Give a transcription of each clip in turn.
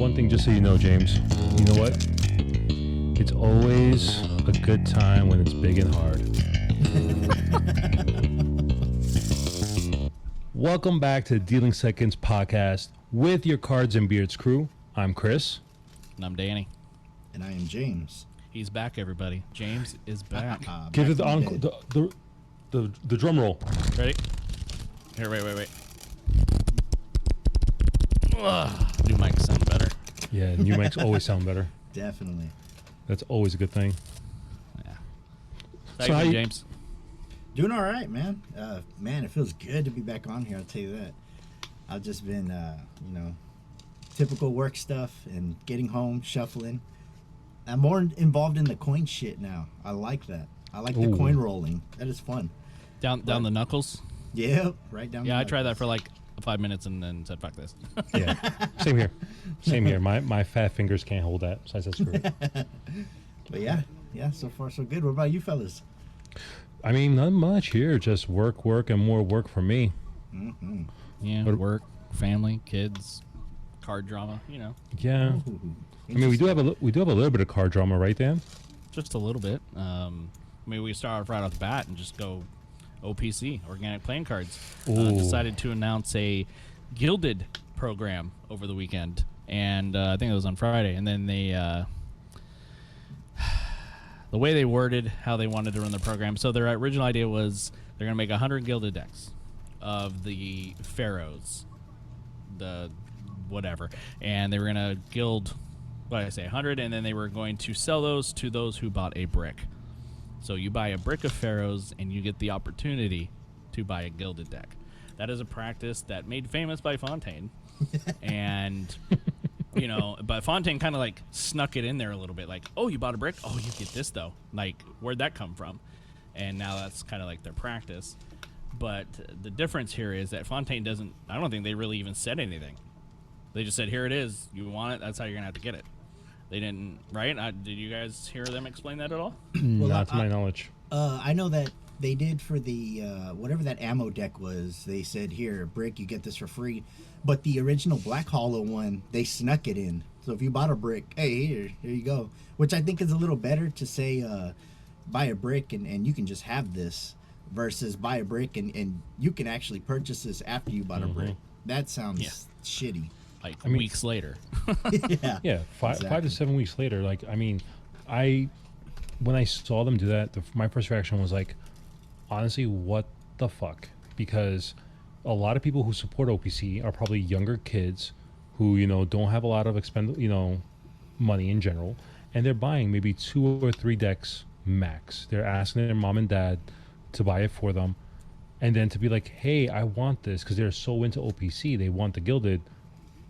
one thing just so you know, James. You know what? It's always a good time when it's big and hard. Welcome back to the Dealing Seconds podcast with your Cards and Beards crew. I'm Chris. And I'm Danny. And I am James. He's back, everybody. James is back. Give it the drum roll. Ready? Here, wait. New mics sound better. Yeah, new mics always sound better. Definitely. That's always a good thing. Yeah. So How you doing, James? Doing all right, man. Man, it feels good to be back on here, I'll tell you that. I've just been, typical work stuff and getting home, shuffling. I'm more involved in the coin shit now. I like that. I like the coin rolling. That is fun. Down the knuckles? Yep, right down the Yeah, I knuckles. tried that for like 5 minutes and then said, fuck this. Yeah, same here. My fat fingers can't hold that, so I said screw it. But yeah, so far so good. What about you fellas? I mean, not much here. Just work, and more work for me. Mm-hmm. Yeah, work, family, kids, card drama, Yeah. Ooh, I mean, we do have a little bit of card drama, right, Dan? just a little bit. We start off right off the bat and just go OPC, Organic Playing Cards. Decided to announce a gilded program over the weekend, and I think it was on Friday. And then they, the way they worded how they wanted to run the program. So their original idea was they're going to make 100 gilded decks of the pharaohs, the whatever, and they were going to gild, 100, and then they were going to sell those to those who bought a brick. So you buy a brick of pharaohs, and you get the opportunity to buy a gilded deck. That is a practice that made famous by Fontaine, and but Fontaine kind of like snuck it in there a little bit, like, oh, you bought a brick, oh, you get this though. Like, where'd that come from? And now that's kind of like their practice. But the difference here is that Fontaine doesn't. I don't think they really even said anything. They just said, here it is. You want it? That's how you're gonna have to get it. They didn't, right? Did you guys hear them explain that at all? Not to my knowledge. I know that they did for the whatever that ammo deck was. They said, here, brick, you get this for free. But the original Black Hollow one, they snuck it in. So if you bought a brick, hey, here you go. Which I think is a little better to say, buy a brick and you can just have this, versus buy a brick and you can actually purchase this after you bought a brick. That sounds shitty. Like weeks later. Yeah. 5 to 7 weeks later. Like, I mean, when I saw them do that, my first reaction was like, honestly, what the fuck? Because a lot of people who support OPC are probably younger kids who, don't have a lot of money in general, and they're buying maybe 2 or 3 decks max. They're asking their mom and dad to buy it for them, and then to be like, hey, I want this, because they're so into OPC, they want the gilded,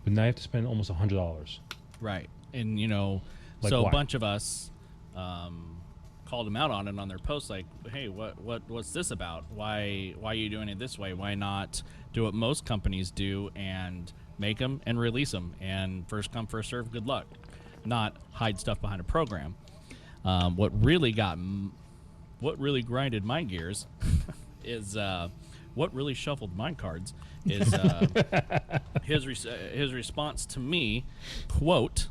but now you have to spend almost $100. Right. And, Like, so why? a bunch of us called them out on it on their post, like, hey, what's this about? Why are you doing it this way? Why not do what most companies do and make them and release them, and first come, first serve, good luck, not hide stuff behind a program. What really grinded my gears is what really shuffled my cards is his response to me, quote,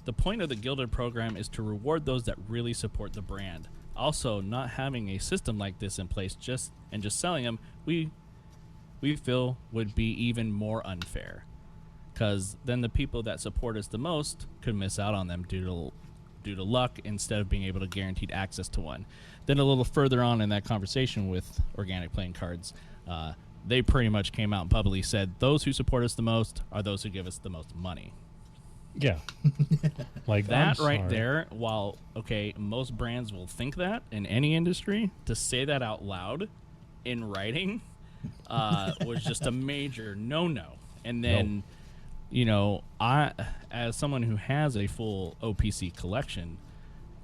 "The point of the gilded program is to reward those that really support the brand. Also, not having a system like this in place just selling them, we feel would be even more unfair, because then the people that support us the most could miss out on them due to luck, instead of being able to guaranteed access to one." Then a little further on in that conversation with Organic Playing Cards, they pretty much came out and publicly said, those who support us the most are those who give us the most money. Yeah. Like, That I'm right sorry. there, while, okay, most brands will think that in any industry, to say that out loud in writing was just a major no-no. And then, I, as someone who has a full OPC collection,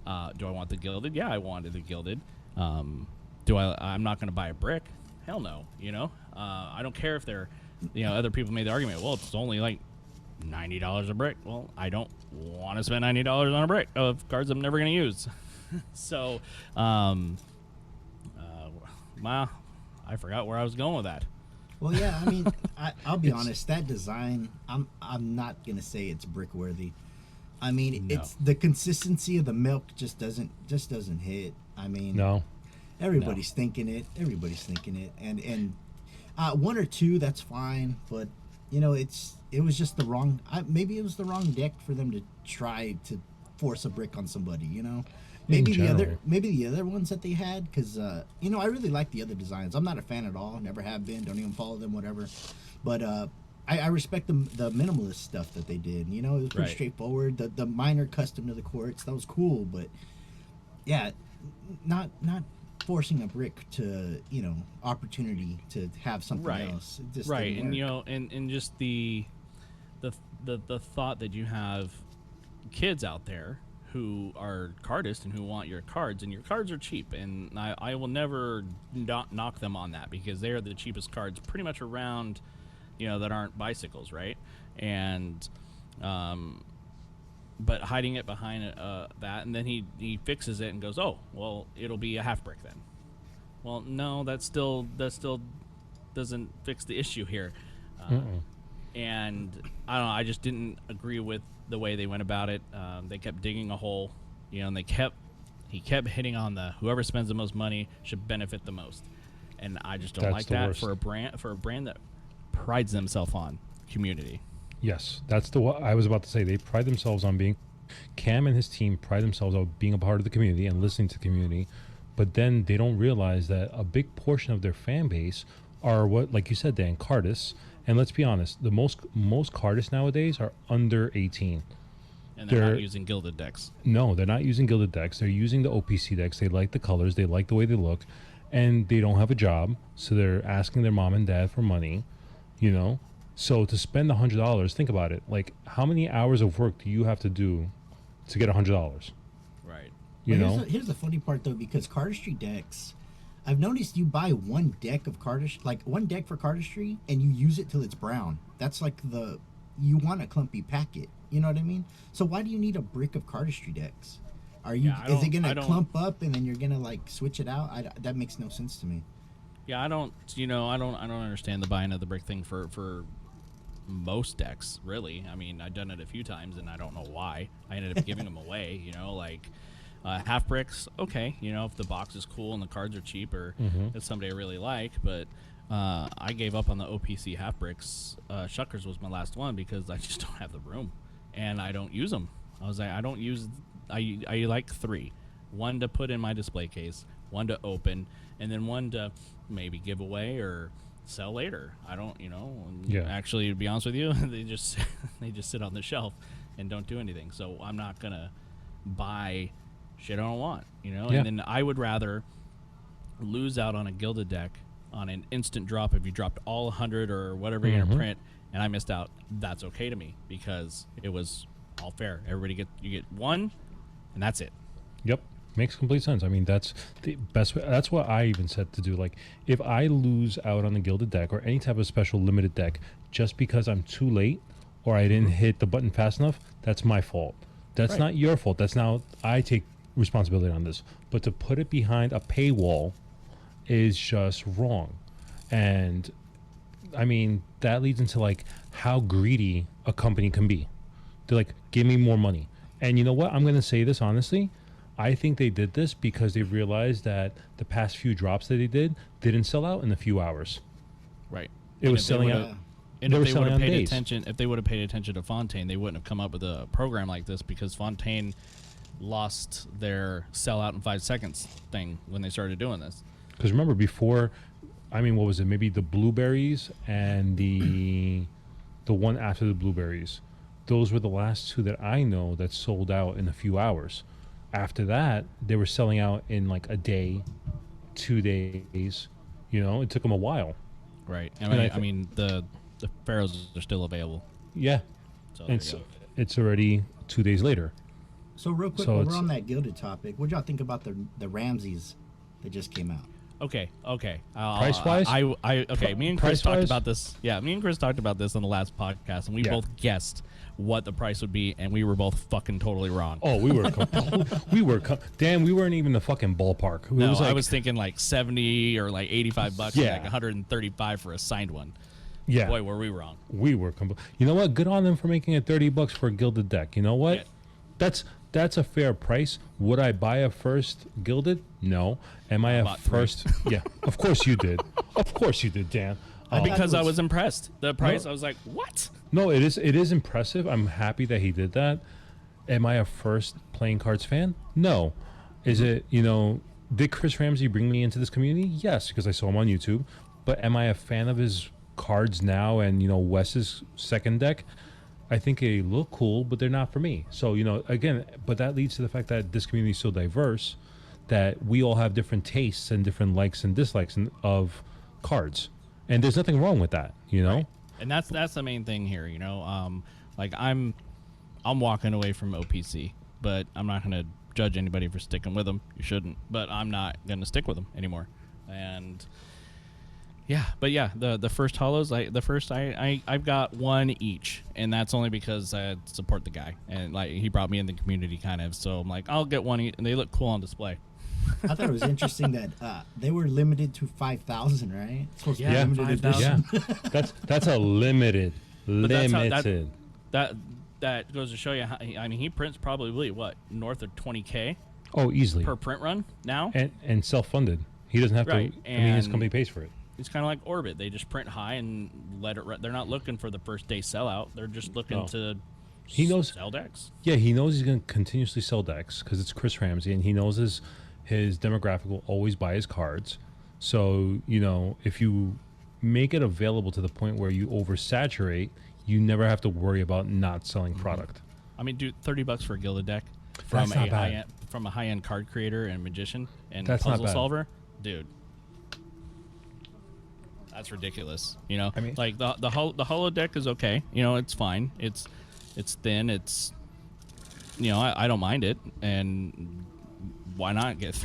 do I want the gilded? Yeah, I wanted the gilded. I'm not going to buy a brick. Hell no, I don't care if they're, other people made the argument, well, it's only like $90 a brick. Well, I don't want to spend $90 on a brick of cards I'm never going to use. So, I forgot where I was going with that. Well, yeah, I mean, I'll be honest. That design, I'm not gonna say it's brick worthy. I mean, No. it's the consistency of the milk just doesn't hit. I mean, No. everybody's thinking it. Everybody's thinking it, and one or two, that's fine. But it was just the wrong. Maybe it was the wrong deck for them to try to force a brick on somebody. Maybe general. the other ones that they had, because I really like the other designs. I'm not a fan at all. Never have been. Don't even follow them. Whatever. But I respect the minimalist stuff that they did. It was pretty Right. straightforward. The minor custom to the courts, that was cool. But yeah, not forcing a brick to opportunity to have something Right. else. It just Right, didn't and work. and just the thought that you have kids out there who are cardists and who want your cards, and your cards are cheap, and I will never not knock them on that, because they are the cheapest cards pretty much around, that aren't bicycles, right? And but hiding it behind that, and then he fixes it and goes, oh well, it'll be a half brick then. Well, no, that still doesn't fix the issue here. And I don't know, I just didn't agree with the way they went about it. They kept digging a hole, and he kept hitting on the whoever spends the most money should benefit the most. And I just don't That's like the that worst. for a brand that prides themselves on community. Yes, that's what I was about to say. They pride themselves on being. Cam and his team pride themselves on being a part of the community and listening to the community, but then they don't realize that a big portion of their fan base are what, like you said, Dan, cardists. And let's be honest, the most cardists nowadays are under 18. And they're They're- not using gilded decks. No, they're not using gilded decks. They're using the OPC decks. They like the colors. They like the way they look, and they don't have a job, so they're asking their mom and dad for money. So to spend $100, think about it. Like, how many hours of work do you have to do to get $100? Right. Here's the funny part though, because cardistry decks, I've noticed you buy one deck of cardistry, like one deck for cardistry, and you use it till it's brown. That's like you want a clumpy packet. You know what I mean? So why do you need a brick of cardistry decks? Yeah, Is it I gonna don't- clump up and then you're gonna like switch it out? That makes no sense to me. Yeah, I don't understand the buying of the brick thing for most decks, really. I mean, I've done it a few times, and I don't know why. I ended up giving them away, like half bricks, okay, if the box is cool and the cards are cheap, or it's somebody I really like, but I gave up on the OPC half bricks. Shuckers was my last one because I just don't have the room, and I don't use them. I was like, I like 3. One to put in my display case, one to open, and then one to maybe give away or sell later. I don't, and Yeah. actually, to be honest with you, they just sit on the shelf and don't do anything. So I'm not gonna buy shit I don't want, Yeah. And then I would rather lose out on a gilded deck on an instant drop. If you dropped all 100 or whatever you're gonna print, and I missed out, that's okay to me, because it was all fair. You get one, and that's it. Yep, makes complete sense. I mean, that's the best way. That's what I even said to do. Like, if I lose out on the gilded deck or any type of special limited deck just because I'm too late or I didn't hit the button fast enough, that's my fault. That's Right. not your fault. That's now I take responsibility on this. But to put it behind a paywall is just wrong. And I mean, that leads into like how greedy a company can be. They're like, give me more money. And you know what? I'm going to say this honestly. I think they did this because they realized that the past few drops that they didn't sell out in a few hours. Right. It And was if they selling would've- out. And They were if they would selling have on paid days. attention, if they would have paid attention to Fontaine, they wouldn't have come up with a program like this, because Fontaine lost their sell out in 5 seconds thing when they started doing this. Because remember, before, I mean, what was it? Maybe the blueberries and the one after the blueberries. Those were the last 2 that I know that sold out in a few hours. After that, they were selling out in like a day, 2 days. It took them a while. Right. And I I mean, the Pharaohs are still available. Yeah, So there it's you go. it's already 2 days later. So real quick, So while we're it's- on that gilded topic, what y'all think about the Ramses that just came out? Okay. Price-wise? Okay. Me and Chris talked Price-wise? about this. Yeah, me and Chris talked about this on the last podcast, and we Yeah. both guessed what the price would be, and we were both fucking totally wrong. Oh, we were, Dan, we weren't even the fucking ballpark. It No, was like, I was thinking like 70 or like 85 bucks, Yeah. and like 135 for a signed one. yeah, Boy, were we wrong. we were. You know what? Good on them for making it $30 for a gilded deck. You know what? Yeah. That's a fair price. Would I buy a first gilded? No. Am I a bought 3. first? Yeah, of course you did. Of course you did, Dan. Because it I was- was impressed. The price, No. I was like, what? No, it is impressive. I'm happy that he did that. Am I a first playing cards fan? No. Is it, did Chris Ramsey bring me into this community? Yes, because I saw him on YouTube. But am I a fan of his cards now and, Wes's second deck? I think they look cool, but they're not for me. So, again, but that leads to the fact that this community is so diverse that we all have different tastes and different likes and dislikes of cards. And there's nothing wrong with that, Right. And that's the main thing here, like I'm walking away from OPC, but I'm not going to judge anybody for sticking with them. You shouldn't, but I'm not going to stick with them anymore. And the first hollows, I've got one each, and that's only because I support the guy, and like he brought me in the community kind of. So I'm like, I'll get one, and they look cool on display. I thought it was interesting that they were limited to 5,000, right? It's supposed to be Yeah, limited 5,000. edition. Yeah, that's a limited. that's how- Limited. That goes to show you how. I mean, he prints probably what, north of 20K Oh, easily. per print run now. And self-funded. He doesn't have Right, to. I mean, his and- company pays for it. It's kind of like Orbit. They just print high and let it. They're not looking for the first day sellout. They're just looking No. to He knows- sell decks. Yeah, he knows he's going to continuously sell decks because it's Chris Ramsey, and he knows his demographic will always buy his cards. So if you make it available to the point where you oversaturate, you never have to worry about not selling product. I mean, dude, $30 for a gilded deck That's not bad. from a high-end card creator and magician and That's not puzzle bad. solver, dude. That's ridiculous. I mean- like the holo deck is okay. It's fine. It's thin. It's I don't mind it. And why not get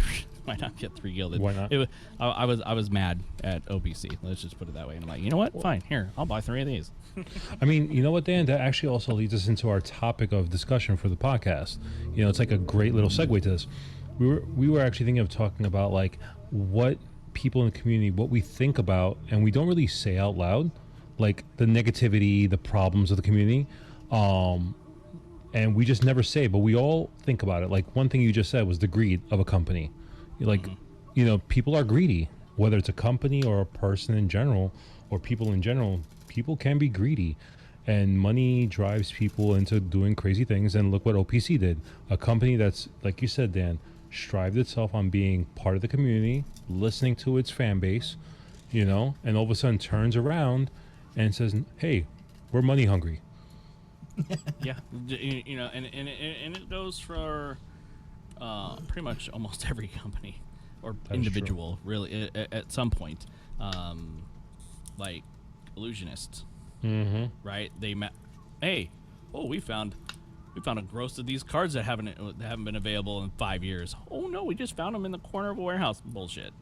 why not get 3 gilded? Why not? I was mad at OPC. Let's just put it that way. And I'm like, you know what? Fine. Here, I'll buy 3 of these. I mean, you know what, Dan? That actually also leads us into our topic of discussion for the podcast. It's like a great little segue to this. We were actually thinking of talking about like what people in the community, what we think about, and we don't really say out loud, like the negativity, the problems of the community, and we just never say, but we all think about it. Like one thing you just said was the greed of a company. Like, people are greedy, whether it's a company or a person in general, or people in general. People can be greedy, and money drives people into doing crazy things. And look what OPC did. A company that's, like you said, Dan, strived itself on being part of the community, listening to its fan base, and all of a sudden turns around and says, hey, we're money hungry. Yeah, and it goes for pretty much almost every company or That is true. individual, really, at some point. Like Ellusionist, right? We found a gross of these cards that haven't been available in 5 years. Oh no, we just found them in the corner of a warehouse. Bullshit.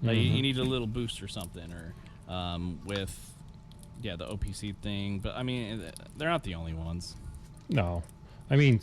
Like you need a little boost or something, or with the OPC thing. But I mean, they're not the only ones. No. I mean,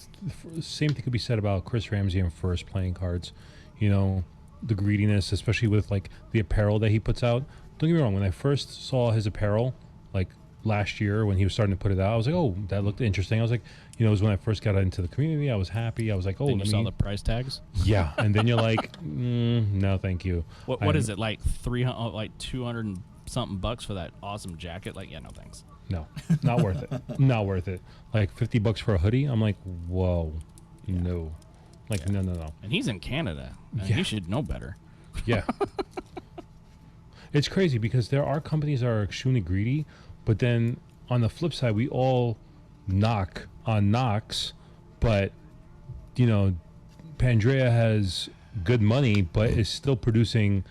same thing could be said about Chris Ramsey and first playing cards. The greediness, especially with like the apparel that he puts out. Don't get me wrong, when I first saw his apparel, like last year when he was starting to put it out, I was like, oh, that looked interesting. I was like, it was when I first got into the community, I was happy. I was like, oh, Then you saw the price tags. yeah. And then you're like, no, thank you. What is it, like 300, like 200 and something bucks for that awesome jacket? Like, yeah, no thanks. No, not worth it. Not worth it. Like $50 for a hoodie. I'm like, whoa, no. Like, no. And he's in Canada. And Yeah. He should know better. Yeah. It's crazy because there are companies that are extremely greedy, but then on the flip side, we all knock on Knox, but, Pandrea has good money, but is still producing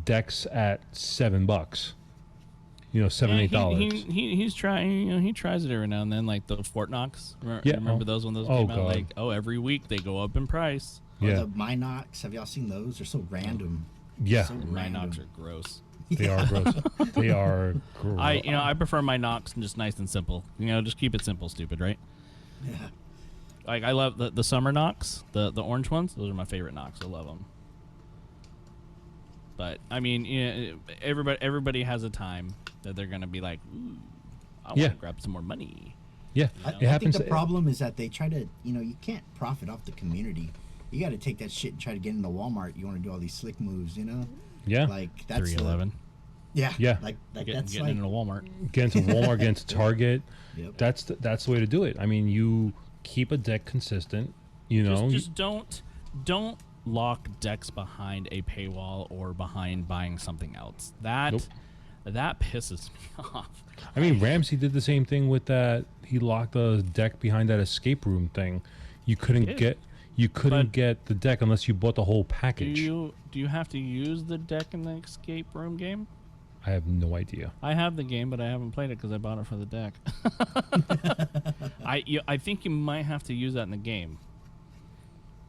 decks at $7. $7, $8. He's trying. He tries it every now and then, like the Fort Knox. Yeah. Remember those when those Oh, came out? God. Like, every week they go up in price. Or Yeah. the Minox. Have y'all seen those? They're so random. Yeah. So My knocks random. are gross. They are gross. They are gross. I prefer my knocks just nice and simple. Just keep it simple, stupid, right? Yeah. Like I love the summer knocks, the orange ones. Those are my favorite knocks. I love them. But I mean, everybody has a time that they're gonna be like, ooh, I want Yeah. to grab some more money. Yeah. I It I think happens. the problem is that they try to, you can't profit off the community. You got to take that shit and try to get into Walmart. You want to do all these slick moves, Yeah. Like that's 311. Yeah. Yeah. Like Getting that's into like. Walmart. Get into Walmart, get into Target. Yep. That's the way to do it. I mean, you keep a deck consistent. Just don't lock decks behind a paywall or behind buying something else. That pisses me off. I mean, Ramsey did the same thing with that. He locked a deck behind that escape room thing. You couldn't did. get But the deck unless you bought the whole Do package. you have to use the deck in the escape room game? I have no idea. I have the game, but I haven't played it because I bought it for the deck. I think you might have to use that in the game.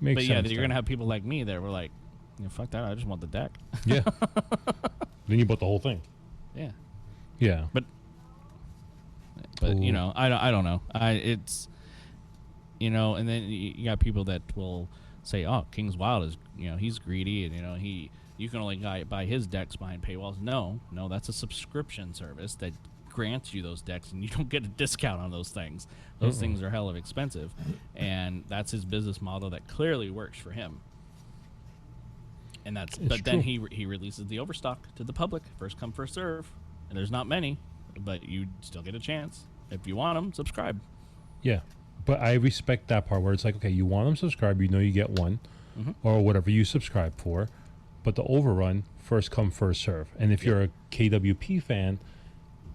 Makes But sense. yeah, you're then. gonna have people like me that were like, fuck that, I just want the deck. Yeah. Then you bought the whole thing. Yeah, Yeah. but Ooh. I don't know. It's and then you got people that will say, oh, King's Wild is he's greedy and you can only buy his decks behind paywalls. No, that's a subscription service that grants you those decks, and you don't get a discount on those things. Those things are hell of expensive, and that's his business model that clearly works for him. And that's It's then true. he releases the overstock to the public, first come first serve, and there's not many, but you still get a chance. If you want them, subscribe. Yeah. But I respect that part where it's like, okay, you want them subscribe, you get one, Mhm. or whatever you subscribe for. But the overrun, first come, first serve. And if you're a KWP fan,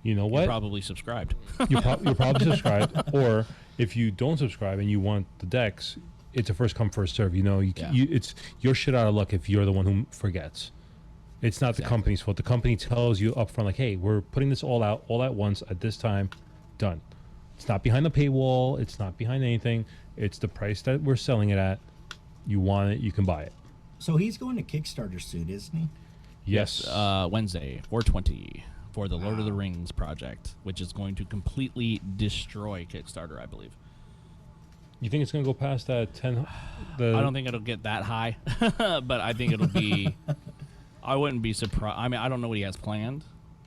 you know You're what? probably subscribed. You're probably subscribed. Or if you don't subscribe and you want the decks, it's a first come, first serve. Yeah. It's your shit out of luck if you're the one who forgets. It's not the Exactly. company's fault. The company tells you up front, like, hey, we're putting this all out all at once at this time. Done. It's not behind the paywall. It's not behind anything. It's the price that we're selling it at. You want it, you can buy it. So he's going to Kickstarter soon, isn't he? Yes. Wednesday, 4/20, for the Lord of the Rings project, which is going to completely destroy Kickstarter, I believe. You think it's going to go past that 10? I don't think it'll get that high, but I think it'll be. I wouldn't be surprised. I mean, I don't know what he has planned.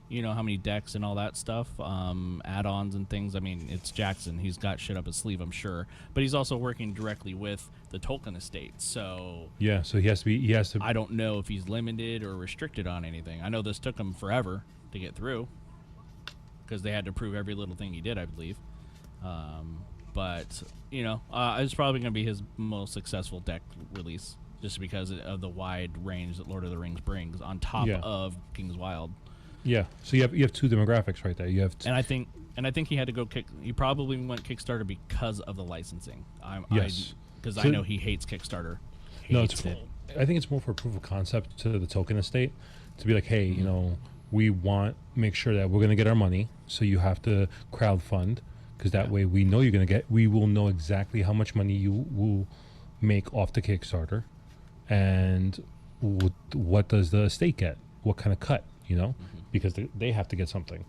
How many decks and all that stuff, add-ons and things. I mean, it's Jackson. He's got shit up his sleeve, I'm sure. But he's also working directly with the Tolkien estate, so Yeah, so he has to. I don't know if he's limited or restricted on anything. I know this took him forever to get through because they had to prove every little thing he did, I believe. But it's probably going to be his most successful deck release, just because of the wide range that Lord of the Rings brings on top Yeah. of King's Wild. Yeah, so you have two demographics right there. You have And I think he had to go He probably went Kickstarter because of the licensing. Yes. Because So- I know he hates Kickstarter. no, Hates it's. I think it's more for proof of concept to the Tolkien estate to be like, hey, we make sure that we're going to get our money, so you have to crowdfund because that way we know you're going to get. We will know exactly how much money you will make off the Kickstarter, and what does the estate get? What kind of cut? Because they have to get something.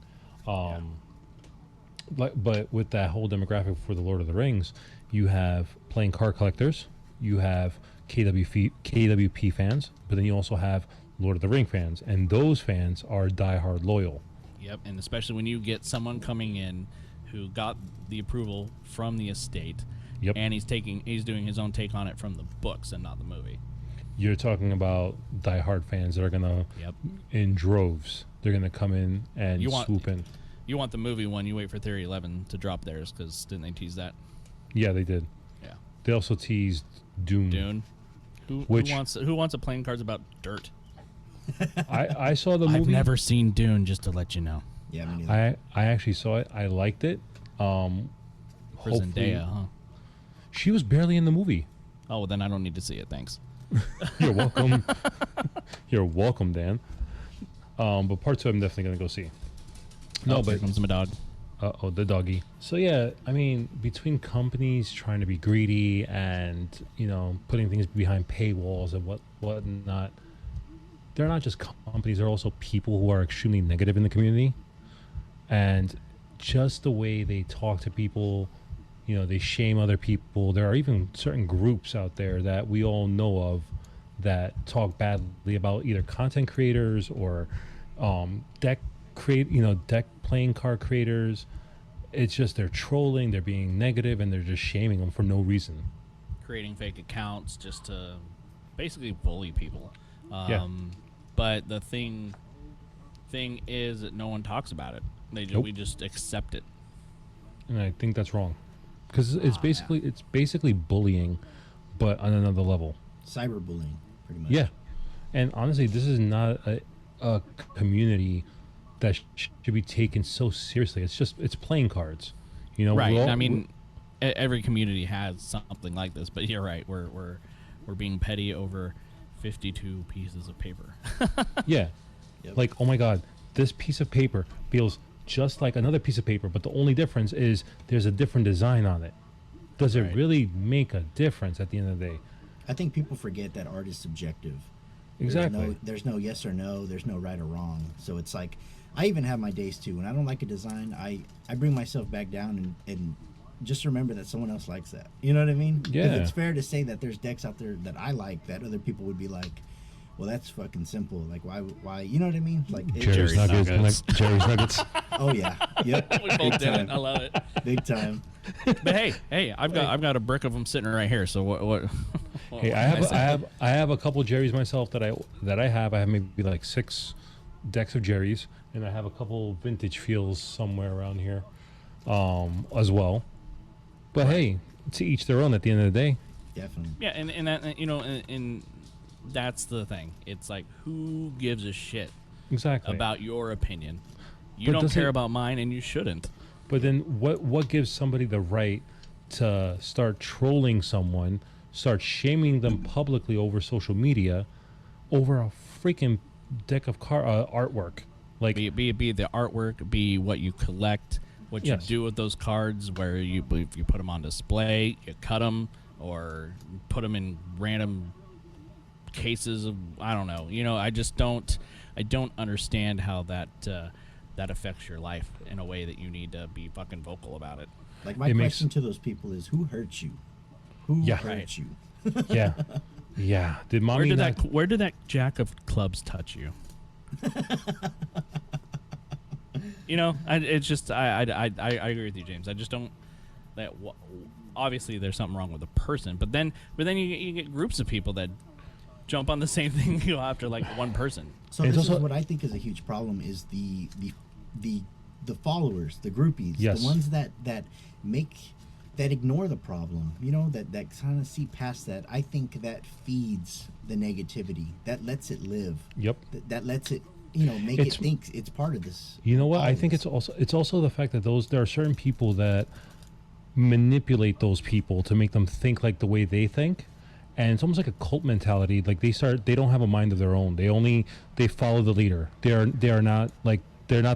But with that whole demographic for the Lord of the Rings, you have playing card collectors, you have KWP fans, but then you also have Lord of the Ring fans, and those fans are diehard loyal. Yep, and especially when you get someone coming in who got the approval from the estate, Yep. and he's doing his own take on it from the books and not the movie. You're talking about diehard fans that are gonna, Yep. in droves, they're gonna come in and You want- swoop in. You want the movie one, you wait for Theory 11 to drop theirs, because didn't they tease that? Yeah, they did. Yeah. They also teased Dune. Dune. Who wants a playing cards about dirt? I saw the movie. I've never seen Dune, just to let you know. Yeah, me neither. I actually saw it. I liked it. For Hopefully- Zendaya, huh? She was barely in the movie. Oh, well, then I don't need to see it, thanks. You're welcome. You're welcome, Dan. But part two, I'm definitely gonna go see. Here But comes my dog. Uh-oh, the doggy. So yeah, I mean, between companies trying to be greedy and, putting things behind paywalls and whatnot, they're not just companies, they're also people who are extremely negative in the community. And just the way they talk to people, they shame other people. There are even certain groups out there that we all know of that talk badly about either content creators or deck playing card creators. It's just they're trolling, they're being negative, and they're just shaming them for no reason. Creating fake accounts just to basically bully people. Yeah. But the thing is that no one talks about it. We just accept it. And I think that's wrong, because it's basically bullying, but on another level. Cyberbullying, pretty much. Yeah, and honestly, this is not a community that should be taken so seriously. It's playing cards, Right. I mean, every community has something like this, but you're right. We're being petty over 52 pieces of paper. Yeah. Yep. Like, oh my God, this piece of paper feels just like another piece of paper, but the only difference is there's a different design on it. Does it Right. really make a difference at the end of the day? I think people forget that art is subjective. Exactly. There's no yes or no. There's no right or wrong. So it's like, I even have my days too. When I don't like a design, I bring myself back down and just remember that someone else likes that. You know what I mean? Yeah. 'Cause it's fair to say that there's decks out there that I like that other people would be like, well, that's fucking simple. Like, why? You know what I mean? Like, Jerry's Nuggets. Jerry's Nuggets. oh yeah, yep. We both did it. I love it. Big time. But hey, I've got a brick of them sitting right here. So what Hey, I have a couple Jerry's myself that I have. I have maybe like 6 decks of Jerry's, and I have a couple vintage feels somewhere around here, as well. But hey, to each their own. At the end of the day. Definitely. Yeah, and that and that's the thing. It's like, who gives a shit Exactly. about your opinion? You But don't does care it- about mine, and you shouldn't. But then what gives somebody the right to start trolling someone, start shaming them publicly over social media, over a freaking deck of artwork? Like, Be the artwork, be what you collect, what you Yes. do with those cards, where if you put them on display, you cut them, or put them in random cases of, I don't know. I don't understand how that affects your life in a way that you need to be fucking vocal about it. Like, my It makes- question to those people is, who hurt you? Who Yeah. hurt Right. you? yeah, yeah. Did mommy Where did that jack of clubs touch you? It's just I agree with you, James. I just don't obviously there's something wrong with the person, but then you get groups of people that jump on the same thing after like one person. So It's this is also- what I think is a huge problem: is the followers, the groupies, Yes. the ones that ignore the problem. That kind of see past that. I think that feeds the negativity. That lets it live. Yep. That lets it, make it It's- think it's part of this. You know what? all I of think this. it's also the fact that there are certain people that manipulate those people to make them think like the way they think, and it's almost like a cult mentality. Like they don't have a mind of their own. They follow the leader. They're not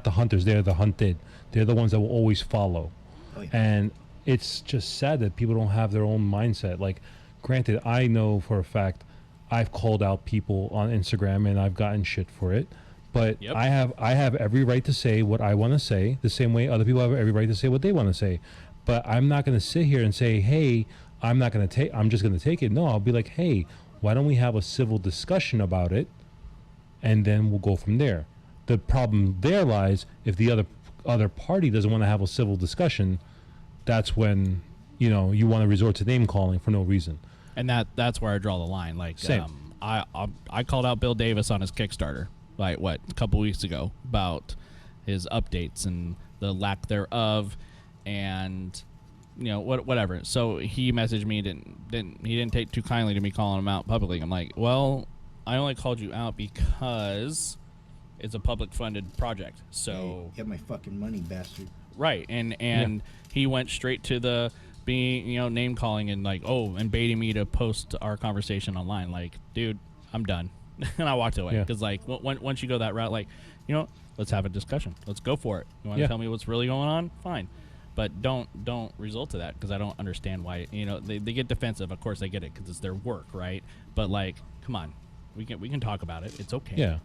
the hunters. They're the hunted. They're the ones that will always follow. Oh, yeah. And it's just sad that people don't have their own mindset. Like, granted, I know for a fact I've called out people on Instagram and I've gotten shit for it. But Yep. I have every right to say what I want to say, the same way other people have every right to say what they want to say. But I'm not going to sit here and say, hey, I'm just going to take it. No, I'll be like, hey, why don't we have a civil discussion about it, and then we'll go from there. The problem there lies if the other party doesn't want to have a civil discussion. That's when you want to resort to name calling for no reason. And that's where I draw the line. Like, Same. I called out Bill Davis on his Kickstarter, like a couple weeks ago, about his updates and the lack thereof, and whatever. So he messaged me, he didn't take too kindly to me calling him out publicly. I'm like, well, I only called you out because it's a public funded project. So Hey, you have my fucking money, bastard. right, and he went straight to the being name calling and like, and baiting me to post our conversation online. Like, dude, I'm done. And I walked away Yeah. because like once you go that route, like, Let's have a discussion. Let's go for it. You want to Yeah. tell me what's really going on? Fine. But don't resort to that, because I don't understand why. They get defensive. Of course they get it because it's their work, right? But like, come on, we can talk about it. It's okay. Yeah.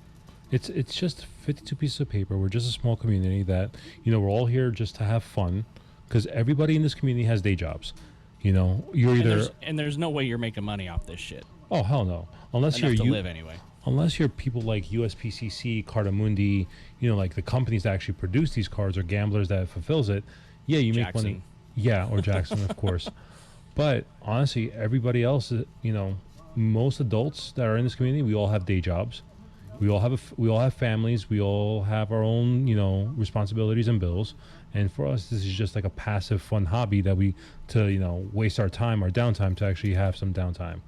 It's just 52 pieces of paper. We're just a small community that, we're all here just to have fun, because everybody in this community has day jobs. You're either... And there's no way you're making money off this shit. Oh, hell no. Unless Enough you're... to live anyway. Unless you're people like USPCC, Cardamundi, like the companies that actually produce these cards, or gamblers that fulfills it. Yeah, you make money. Yeah, or Jackson, of course. But honestly, everybody else, most adults that are in this community, we all have day jobs. We all have families. We all have our own, responsibilities and bills. And for us, this is just like a passive, fun hobby that waste our time, our downtime, to actually have some downtime.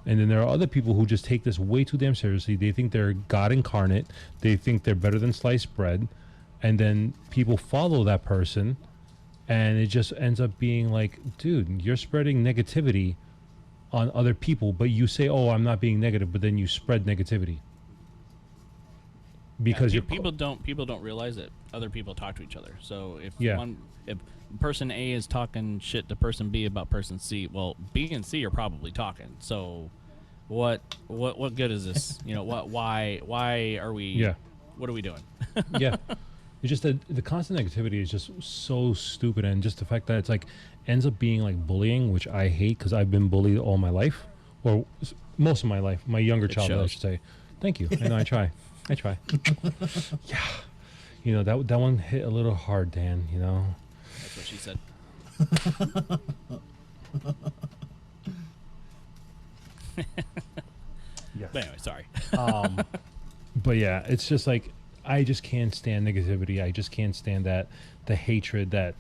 And then there are other people who just take this way too damn seriously. They think they're God incarnate. They think they're better than sliced bread. And then people follow that person. And it just ends up being like, dude, you're spreading negativity on other people. But you say, oh, I'm not being negative. But then you spread negativity. Because people don't realize that other people talk to each other. So if person A is talking shit to person B about person C, well, B and C are probably talking. So what good is this? Why are we? Yeah. What are we doing? Yeah. It's just that the constant negativity is just so stupid, and just the fact that it's like ends up being like bullying, which I hate, because I've been bullied all my life, or most of my life. My younger childhood, I should say. Thank you. I know I try. Yeah. That one hit a little hard, Dan. That's what she said. Yes. But anyway, sorry. But yeah, it's just like, I just can't stand negativity. I just can't stand the hatred that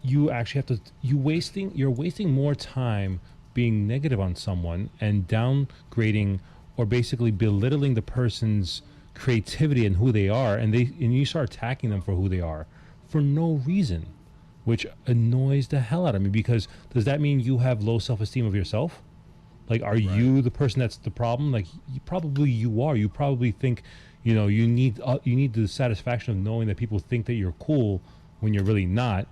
you actually have to. You're wasting more time being negative on someone and downgrading or basically belittling the person's creativity and who they are, and you start attacking them for who they are for no reason, which annoys the hell out of me, because does that mean you have low self-esteem of yourself? Like, are you the person that's the problem? Like, you are. You probably think, you need the satisfaction of knowing that people think that you're cool when you're really not,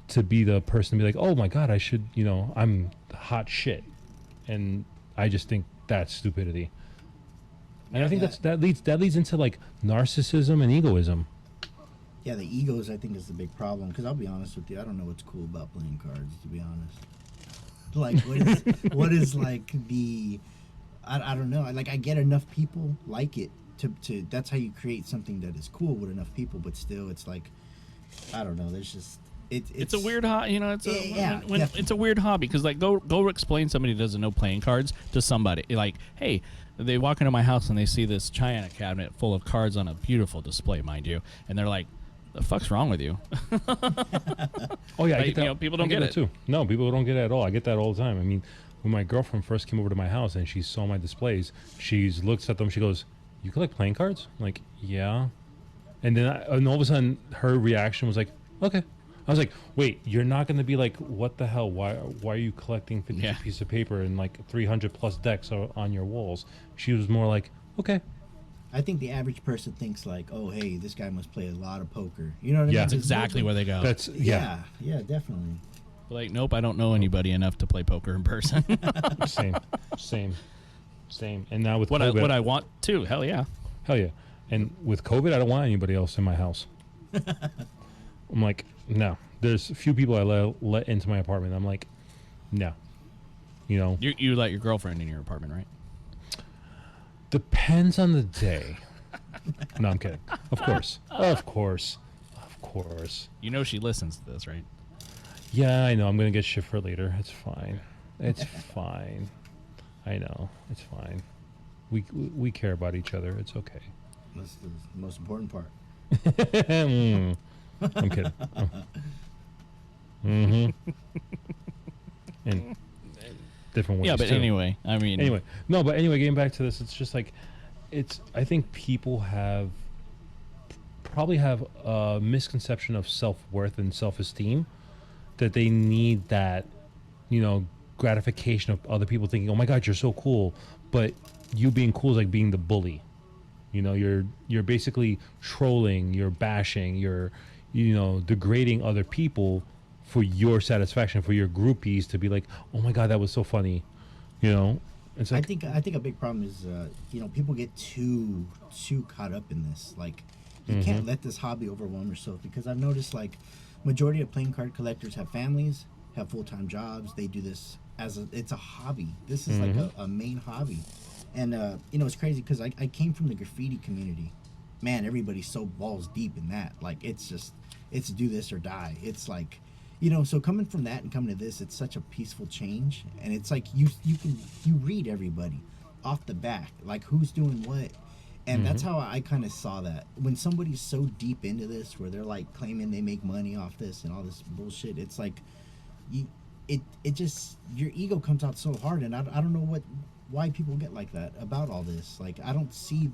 to be the person to be like, oh my God, I should, I'm hot shit. And I just think that's stupidity. And I think that leads into like narcissism and egoism. Yeah, the egos, I think, is the big problem. Because I'll be honest with you, I don't know what's cool about playing cards, to be honest. Like, what is like the, I don't know. Like, I get enough people like it to that's how you create something that is cool with enough people. But still, it's like, I don't know. There's just it's a weird hobby. It's definitely. it's a weird hobby, because like go explain somebody who doesn't know playing cards to somebody. Like, hey, they walk into my house and they see this china cabinet full of cards on a beautiful display, mind you, and they're like, the fuck's wrong with you? Oh yeah, I get that. People don't get it too. No, people don't get it at all. I get that all the time. I mean, when my girlfriend first came over to my house and she saw my displays, she looks at them, she goes, you collect playing cards? I'm like, yeah. And then and all of a sudden her reaction was like, okay. I was like, wait, you're not going to be like, what the hell? Why are you collecting 52 pieces of paper and like 300 plus decks on your walls? She was more like, okay. I think the average person thinks like, oh, hey, this guy must play a lot of poker. You know what I mean? That's exactly where they go. That's yeah, definitely. Like, nope, I don't know anybody enough to play poker in person. Same. And now with what COVID, I want to, hell yeah. And with COVID, I don't want anybody else in my house. I'm like, no. There's a few people I let into my apartment. I'm like, no. You let your girlfriend in your apartment, right? Depends on the day. No, I'm kidding. Of course. You know she listens to this, right? Yeah, I know. I'm gonna get shit for later. It's fine. Fine. I know. It's fine. We care about each other. It's okay. That's the most important part. I'm kidding. Mm-hmm. And different ways. Yeah, but too. Anyway, getting back to this, it's just like, I think people probably have a misconception of self-worth and self-esteem, that they need that, gratification of other people thinking, oh my God, you're so cool. But you being cool is like being the bully. You know, you're basically trolling, you're bashing, you're, you know, degrading other people for your satisfaction, for your groupies to be like, oh my god, that was so funny. You know, it's like, I think a big problem is you know, people get too caught up in this. Like, you can't let this hobby overwhelm yourself, because I've noticed like majority of playing card collectors have families, have full-time jobs. They do this as it's a hobby. This is like a main hobby. And you know, it's crazy because I came from the graffiti community. Man, everybody's so balls deep in that. Like, it's do this or die. It's like, you know, so coming from that and coming to this, it's such a peaceful change. And it's like you read everybody off the back, like who's doing what. And that's how I kind of saw that. When somebody's so deep into this, where they're like claiming they make money off this and all this bullshit, it's like, it just, your ego comes out so hard. And I don't know why people get like that about all this. Like, I don't see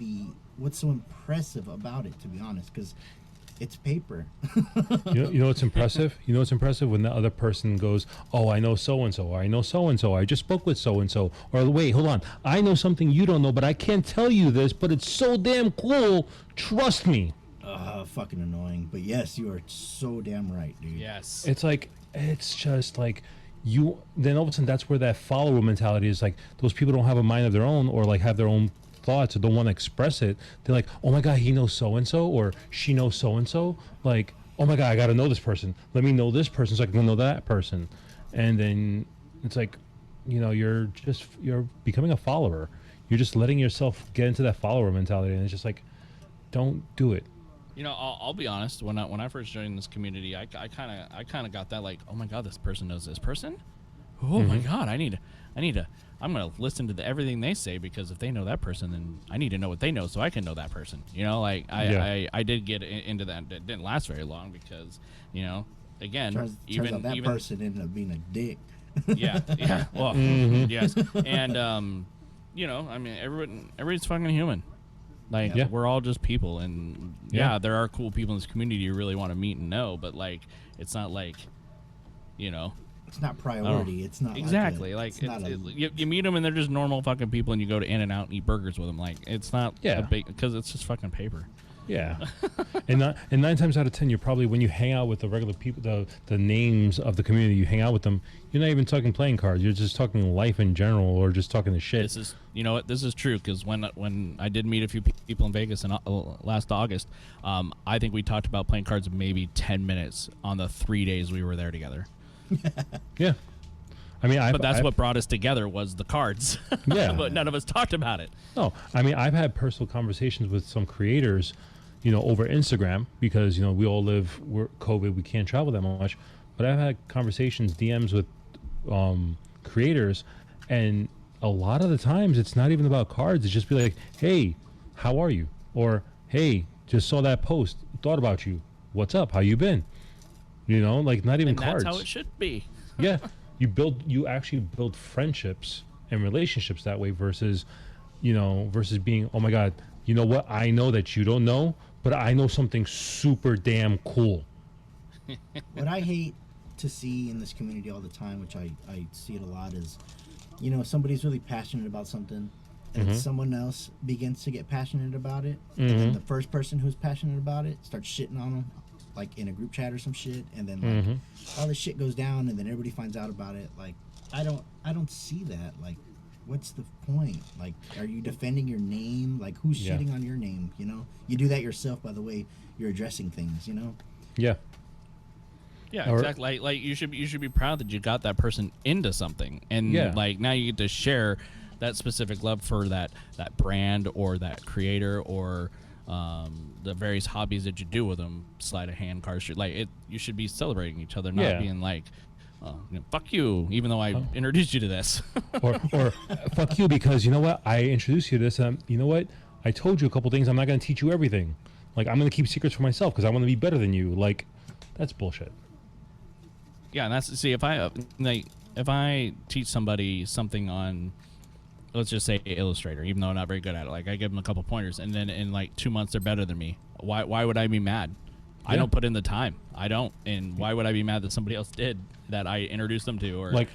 what's so impressive about it, to be honest, because it's paper. you know what's impressive? You know what's impressive? When the other person goes, oh, I know so-and-so, I know so-and-so, I just spoke with so-and-so, or wait, hold on, I know something you don't know, but I can't tell you this, but it's so damn cool, trust me. Fucking annoying. But yes, you are so damn right, dude. Yes. It's like, it's just like, then all of a sudden that's where that follower mentality is. Like, those people don't have a mind of their own, or like have their own thoughts, or don't want to express it. They're like, oh my god, he knows so and so, or she knows so and so. Like, oh my god, I gotta know this person, let me know this person so I can know that person. And then it's like, you know, you're becoming a follower. You're just letting yourself get into that follower mentality, and it's just like, don't do it. You know, I'll be honest. When I first joined this community, I kind of got that, like, oh my god, this person knows this person. Oh my god, I'm gonna listen to everything they say, because if they know that person, then I need to know what they know so I can know that person. You know, like I did get into that. It didn't last very long because, you know, again, turns out that person ended up being a dick. yeah. Well, yes, and you know, I mean, everybody's fucking human. Like, we're all just people, and there are cool people in this community you really want to meet and know, but like, it's not like, you know, it's not priority. It's not exactly like you meet them and they're just normal fucking people, and you go to In-N-Out and eat burgers with them. Like, it's not because it's just fucking paper. Yeah. and 9 times out of 10, you're probably, when you hang out with the regular people, the names of the community, you hang out with them, you're not even talking playing cards. You're just talking life in general, or just talking the shit. This is, you know what, this is true, because when I did meet a few people in Vegas in last August, I think we talked about playing cards maybe 10 minutes on the 3 days we were there together. Yeah. I mean, but that's what brought us together, was the cards. Yeah. But none of us talked about it. No, I mean, I've had personal conversations with some creators, you know, over Instagram, because, you know, we all we're COVID, we can't travel that much. But I've had conversations, DMs with creators, and a lot of the times it's not even about cards. It's just be like, hey, how are you? Or, hey, just saw that post, thought about you. What's up? How you been? You know, like, not even cards. That's how it should be. Yeah. You actually build friendships and relationships that way, versus being, oh my god, you know what, I know that you don't know, but I know something super damn cool. What I hate to see in this community all the time, which I see it a lot, is, you know, somebody's really passionate about something, and someone else begins to get passionate about it, and then the first person who's passionate about it starts shitting on them, like in a group chat or some shit, and then like all this shit goes down, and then everybody finds out about it. Like, I don't see that. Like, what's the point? Like, are you defending your name? Like, who's shitting on your name? You know, you do that yourself by the way you're addressing things. You know. Yeah. Yeah, exactly. Like you should be proud that you got that person into something, and like, now you get to share that specific love for that brand or that creator, or the various hobbies that you do with them. Sleight of hand, cards, like it. You should be celebrating each other, not being like, you know, fuck you, even though I introduced you to this. or fuck you, because you know what, I introduced you to this, you know what, I told you a couple things, I'm not going to teach you everything. Like, I'm going to keep secrets for myself because I want to be better than you. Like, that's bullshit. Yeah, and that's, see, if I teach somebody something on, let's just say Illustrator, even though I'm not very good at it, like, I give them a couple pointers, and then in like 2 months they're better than me. Why would I be mad? I don't put in the time. I don't. And why would I be mad that somebody else did, that I introduced them to? Or like,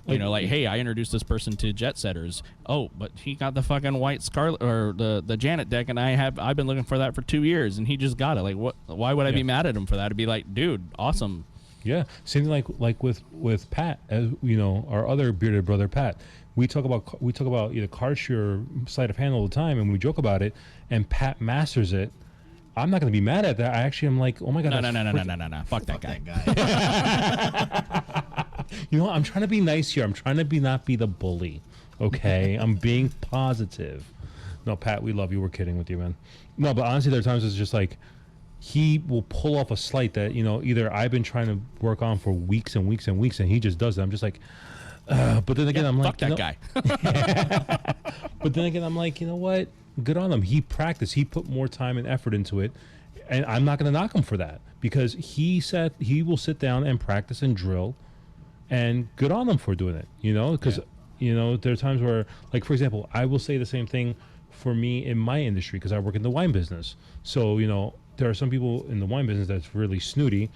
You know, like, hey, I introduced this person to Jet Setters. Oh, but he got the fucking white Scarlet or the Janet deck, and I've been looking for that for 2 years, and he just got it. Like, what? Why would I be mad at him for that? It'd be like, dude, awesome. Yeah, same thing like with Pat, as you know, our other bearded brother Pat. We talk about either cardistry or sleight of hand all the time, and we joke about it. And Pat masters it. I'm not going to be mad at that. I actually am like, oh my god, No. Fuck that guy. You know what? I'm trying to be nice here. I'm trying to not be the bully. Okay, I'm being positive. No, Pat, we love you. We're kidding with you, man. No, but honestly, there are times it's just like he will pull off a sleight that, you know, either I've been trying to work on for weeks and weeks and weeks, and he just does it. I'm just like, but then again, I'm like, fuck that guy. But then again, I'm like, you know what? Good on him. He practiced. He put more time and effort into it, and I'm not going to knock him for that because he will sit down and practice and drill, and good on him for doing it. You know, because you know there are times where, like for example, I will say the same thing for me in my industry because I work in the wine business. So you know, there are some people in the wine business that's really snooty,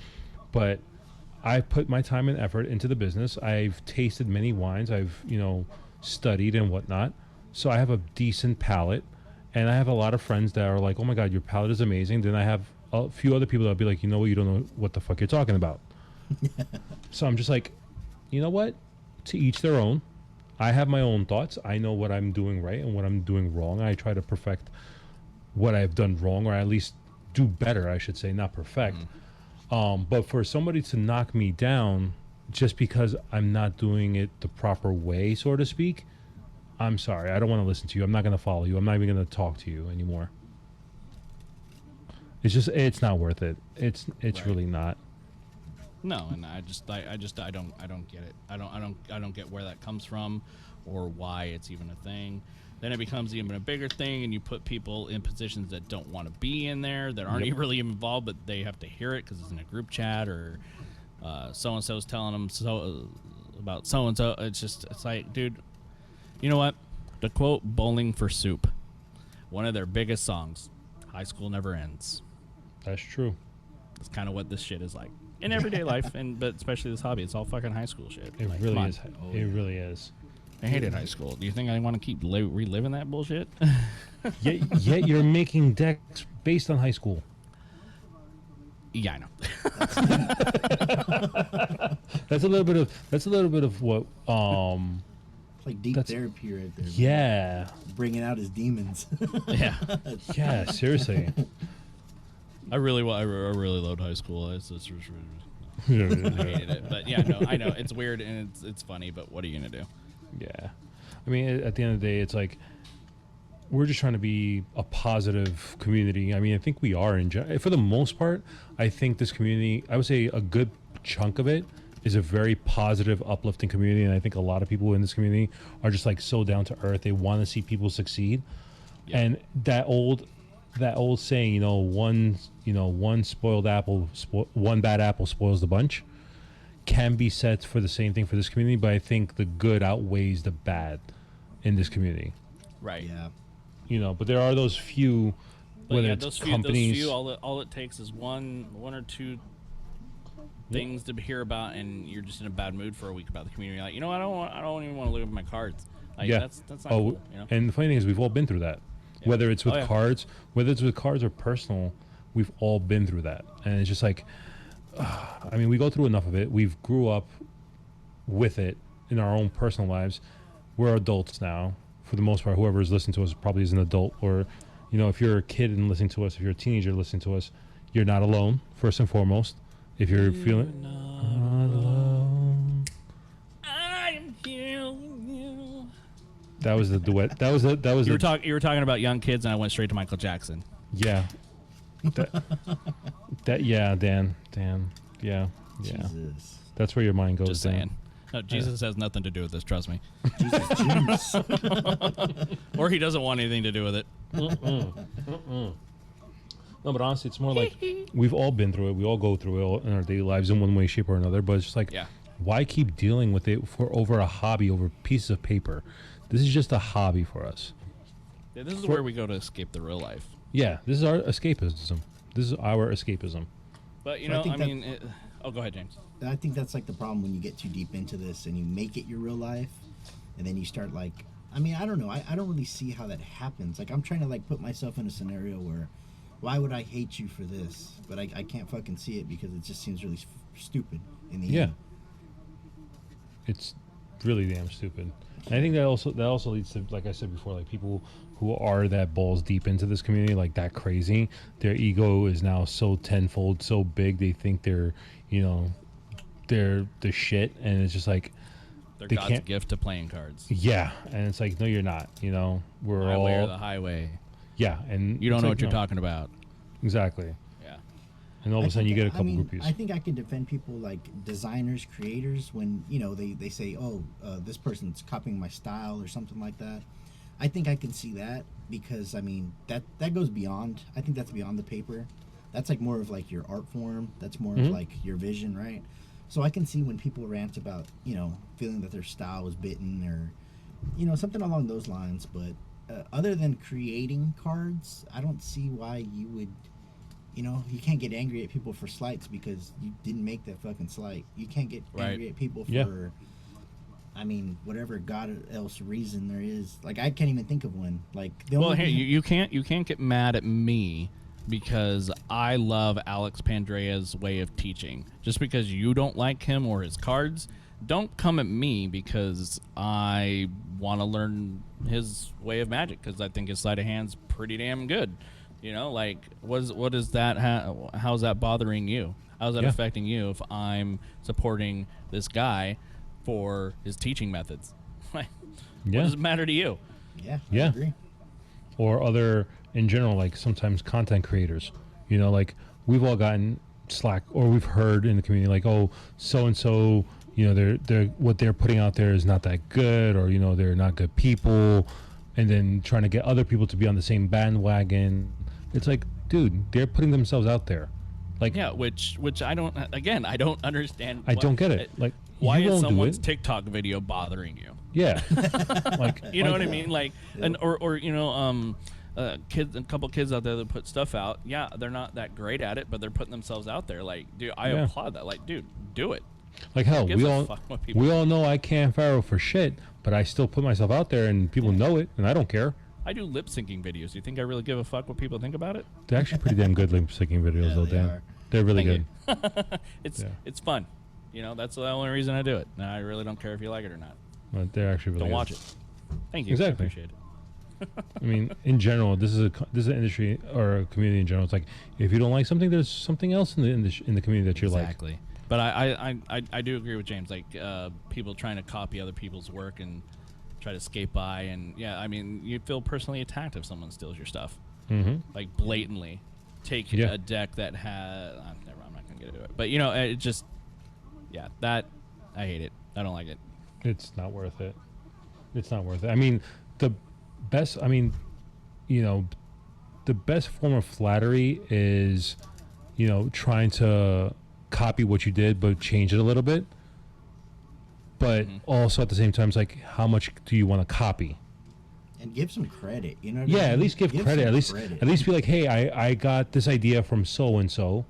but I put my time and effort into the business. I've tasted many wines. I've, you know, studied and whatnot. So I have a decent palate. And I have a lot of friends that are like, oh my God, your palate is amazing. Then I have a few other people that'll be like, you know what, you don't know what the fuck you're talking about. So I'm just like, you know what? To each their own. I have my own thoughts. I know what I'm doing right and what I'm doing wrong. I try to perfect what I've done wrong, or at least do better, I should say, not perfect. But for somebody to knock me down just because I'm not doing it the proper way, so to speak, I'm sorry. I don't want to listen to you. I'm not going to follow you. I'm not even going to talk to you anymore. It's not worth it. It's Right. really not. No, and I don't get it. I don't get where that comes from, or why it's even a thing. Then it becomes even a bigger thing, and you put people in positions that don't want to be in there, that aren't even really involved, but they have to hear it because it's in a group chat, or so and so's telling them about so and so. It's like, dude. You know what? To quote Bowling for Soup, one of their biggest songs, High School Never Ends. That's true. That's kind of what this shit is like. In everyday life, but especially this hobby. It's all fucking high school shit. It Like, really come on. is. It really is. I hated high school. Do you think I want to keep reliving that bullshit? Yet you're making decks based on high school. Yeah, I know. That's a little bit of what Like deep therapy right there. yeah. Bringing out his demons. Yeah. Yeah, seriously. I really loved high school. I hated it. But yeah, no, I know. It's weird and it's funny, but what are you going to do? Yeah. I mean, at the end of the day, it's like we're just trying to be a positive community. I mean, I think we are for the most part. I think this community, I would say a good chunk of it is a very positive, uplifting community, and I think a lot of people in this community are just like so down to earth. They want to see people succeed. Yeah. And that old saying, one spoiled apple, one bad apple spoils the bunch, can be said for the same thing for this community. But I think the good outweighs the bad in this community. Right. Yeah. But there are those few, whether it's companies. All it takes is one or two things to hear about, and you're just in a bad mood for a week about the community. Like, I don't even want to look at my cards. Like, that's not cool. And the funny thing is, we've all been through that. Yeah. Whether it's with cards, or personal, we've all been through that. And it's just like, I mean, we go through enough of it. We've grew up with it in our own personal lives. We're adults now, for the most part. Whoever is listening to us probably is an adult, or, if you're a kid and listening to us, if you're a teenager listening to us, you're not alone, first and foremost. If you're feeling not alone, I am healing you. That was the duet. That was You were talking about young kids, and I went straight to Michael Jackson. Yeah. Dan. Yeah. Jesus. That's where your mind goes. Just saying. No, Jesus has nothing to do with this. Trust me. Jesus. Or he doesn't want anything to do with it. No, but honestly, it's more like we've all been through it. We all go through it in our daily lives in one way, shape, or another. But it's just like, why keep dealing with it over a hobby, over pieces of paper? This is just a hobby for us. Yeah, this is where we go to escape the real life. Yeah, this is our escapism. This is our escapism. But, Oh, go ahead, James. I think that's like the problem when you get too deep into this and you make it your real life, and then you start like, I mean, I don't know. I don't really see how that happens. Like, I'm trying to like put myself in a scenario where, why would I hate you for this? But I can't fucking see it because it just seems really stupid in the end. It's really damn stupid. And I think that also leads to, like I said before, like people who are that balls deep into this community, like that crazy, their ego is now so tenfold, so big, they think they're, you know, they're the shit, and it's just like They're they God's can't. gift to playing cards. Yeah, and it's like, no, you're not. You know, we're My all way or the highway. yeah, and You don't it's know like, what you're no. talking about. Exactly, Yeah. and all of a sudden you get a couple I groupies. think I can defend people like designers, creators, when, you know, they say, oh, this person's copying my style or something like that. I think I can see that because, I mean, that goes beyond. I think that's beyond the paper. That's like more of like your art form. That's more of like your vision, right? So I can see when people rant about, you know, feeling that their style was bitten or, you know, something along those lines. But other than creating cards, I don't see why you would, you know, you can't get angry at people for slights because you didn't make that fucking slight. You can't get angry at people for, Yeah. I mean, whatever god else reason there is. Like, I can't even think of one. Like, the Well, only here thing- you can't get mad at me because I love Alex Pandrea's way of teaching. Just because you don't like him or his cards, don't come at me because I want to learn his way of magic because I think his sleight of hand's pretty damn good. You know, like what is that? How's that bothering you? How's that Yeah. affecting you if I'm supporting this guy for his teaching methods? Like, Yeah. what does it matter to you? yeah, Yeah. I agree. Or other in general, like sometimes content creators, you know, like we've all gotten slack or we've heard in the community like, oh, so and so, you know, they're what they're putting out there is not that good, or, you know, they're not good people, and then trying to get other people to be on the same bandwagon. It's like, dude, they're putting themselves out there. Like, Yeah, which I don't. Again, I don't understand. I don't get it. Like, why you is won't do someone's it. TikTok video bothering you? Yeah. Like, You know like, what I mean? Like, and or you know, kids, a couple kids out there that put stuff out. Yeah, they're not that great at it, but they're putting themselves out there. Like, dude, I Yeah. applaud that. Like, dude, do it. Like, hell, gives we a all fuck what people we all know I can't Pharaoh for shit, but I still put myself out there, and people know it, and I don't care. I do lip syncing videos. You think I really give a fuck what people think about it? They're actually pretty damn good lip syncing videos, Yeah, though. they Damn, are. they're really Thank good. you. It's Yeah. it's fun. You know, that's the only reason I do it. Now I really don't care if you like it or not. But they're actually really Don't good. watch it. Thank you. Exactly. I appreciate it. I mean, in general, this is an industry or a community in general. It's like if you don't like something, there's something else in the community that you like. Exactly. But I do agree with James. Like people trying to copy other people's work and try to skate by, and yeah, I mean, you feel personally attacked if someone steals your stuff, like blatantly. Take Yeah. a deck that has. Never. I'm not gonna get into it. But you know, it just, yeah, that I hate it. I don't like it. It's not worth it. It's not worth it. I mean, the best. I mean, you know, the best form of flattery is, you know, trying to copy what you did but change it a little bit. But also at the same time, it's like, how much do you want to copy? And give some credit, you know what I Yeah, mean? at least give credit. some At least be like, hey, I got this idea from so and so.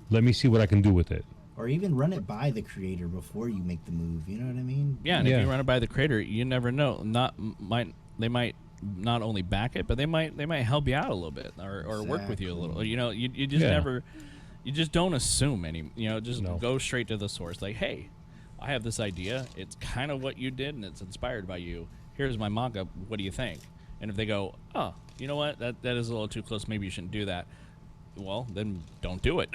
Let me see what I can do with it. Or even run it by the creator before you make the move, you know what I mean? Yeah, and Yeah. if you run it by the creator, you never know. They might not only back it, but they might help you out a little bit or work with you a little. You know, you just Yeah. never, you just don't assume any. You know, just No. go straight to the source. Like, hey, I have this idea. It's kind of what you did, and it's inspired by you. Here's my mock-up. What do you think? And if they go, oh, you know what, that is a little too close. Maybe you shouldn't do that. Well, then don't do it.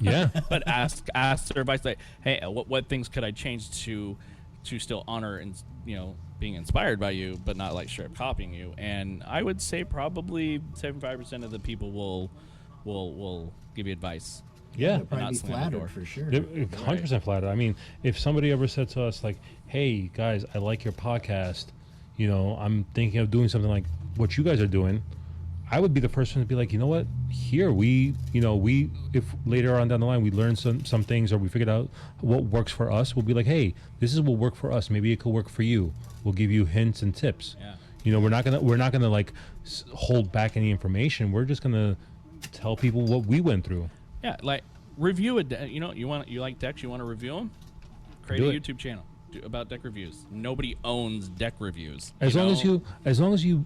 Yeah. But ask their advice. Like, hey, what things could I change to still honor and, you know, being inspired by you, but not like straight up copying you? And I would say probably 75% of the people will give you advice. Yeah. They'll probably not be slam the door. flattered for sure. They're 100% flattered. I mean, if somebody ever said to us, like, hey, guys, I like your podcast, you know, I'm thinking of doing something like what you guys are doing, I would be the first one to be like, you know what, here, if later on down the line we learn some things or we figured out what works for us, we'll be like, hey, this is what worked for us. Maybe it could work for you. We'll give you hints and tips. Yeah. You know, we're not gonna like hold back any information. We're just gonna tell people what we went through. Yeah, like review it. You like decks? You want to review them? Create Do a it. YouTube channel about deck reviews. Nobody owns deck reviews. As long as you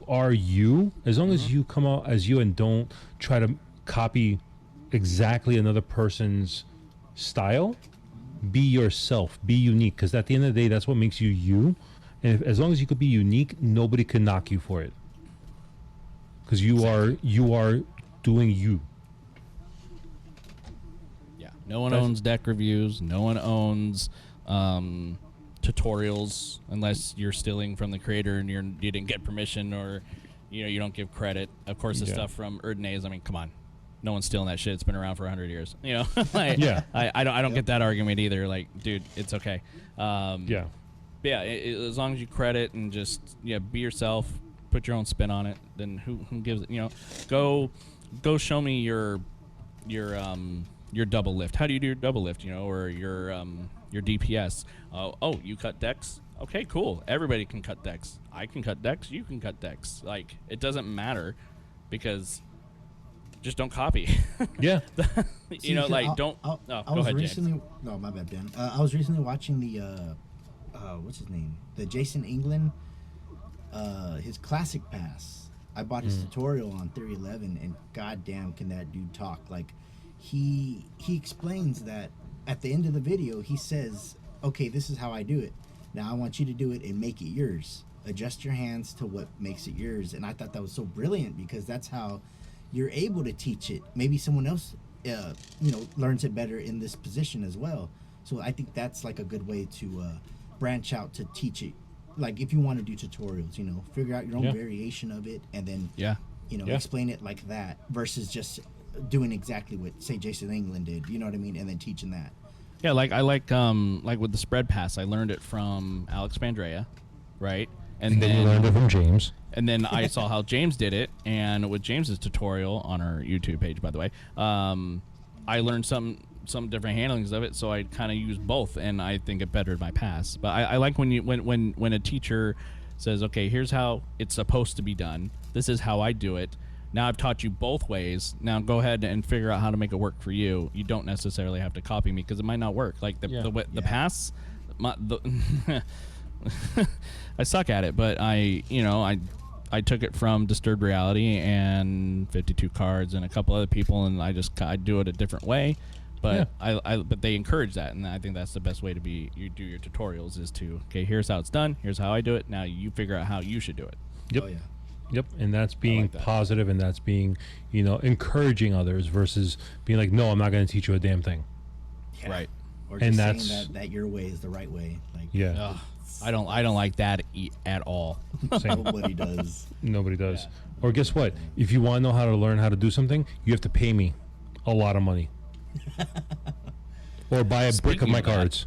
are you, as long as you come out as you and don't try to copy exactly another person's style, be yourself, be unique. Because at the end of the day, that's what makes you you. And as long as you could be unique, nobody can knock you for it. Because you are doing you. Yeah. No one owns deck reviews. No one owns tutorials unless you're stealing from the creator and you didn't get permission, or you don't give credit. Of course, the stuff from Erdnays, I mean, come on. No one's stealing that shit. It's been around for 100 years. Like, I don't get that argument either. Like, dude, it's okay. But yeah, as long as you credit and just be yourself, put your own spin on it. Then who gives it? Go show me your double lift. How do you do your double lift? Or your DPS. Oh, you cut decks. Okay, cool. Everybody can cut decks. I can cut decks. You can cut decks. Like, it doesn't matter, because just don't copy. Yeah. Don't. I Go was ahead, recently. James. No, my bad, Ben. I was recently watching the what's his name? The Jason England. His classic pass. I bought his tutorial on Theory 11, and goddamn, can that dude talk? Like, he explains that at the end of the video. He says, "Okay, this is how I do it. Now I want you to do it and make it yours. Adjust your hands to what makes it yours." And I thought that was so brilliant, because that's how you're able to teach it. Maybe someone else, learns it better in this position as well. So I think that's like a good way to branch out to teach it. Like, if you want to do tutorials, figure out your own variation of it, and then explain it like that, versus just doing exactly what, say, Jason England did. You know what I mean? And then teaching that. Yeah, like with the spread pass, I learned it from Alex Pandrea, right? And then you learned it from James. And then I saw how James did it, and with James's tutorial on our YouTube page, by the way, I learned some different handlings of it, so I kind of use both, and I think it bettered my pass. But I like when a teacher says, "Okay, here's how it's supposed to be done. This is how I do it. Now I've taught you both ways. Now go ahead and figure out how to make it work for you. You don't necessarily have to copy me, because it might not work. Like the pass, I suck at it, but I took it from Disturbed Reality and 52 Cards and a couple other people, and I do it a different way. But but they encourage that, and I think that's the best way to you do your tutorials, is to, okay, here's how it's done, here's how I do it, now you figure out how you should do it. Yep. Oh, yeah. Yep, and that's being like that. positive, and that's being, encouraging others, versus being like, no, I'm not going to teach you a damn thing. Yeah. Right. Or And just saying that your way is the right way. Like, Yeah, Ugh, I don't like that at all. same. nobody does. Nobody does. Yeah. Or guess what? If you want to know how to learn how to do something, you have to pay me a lot of money. Or buy a brick of Speaking my of that- cards.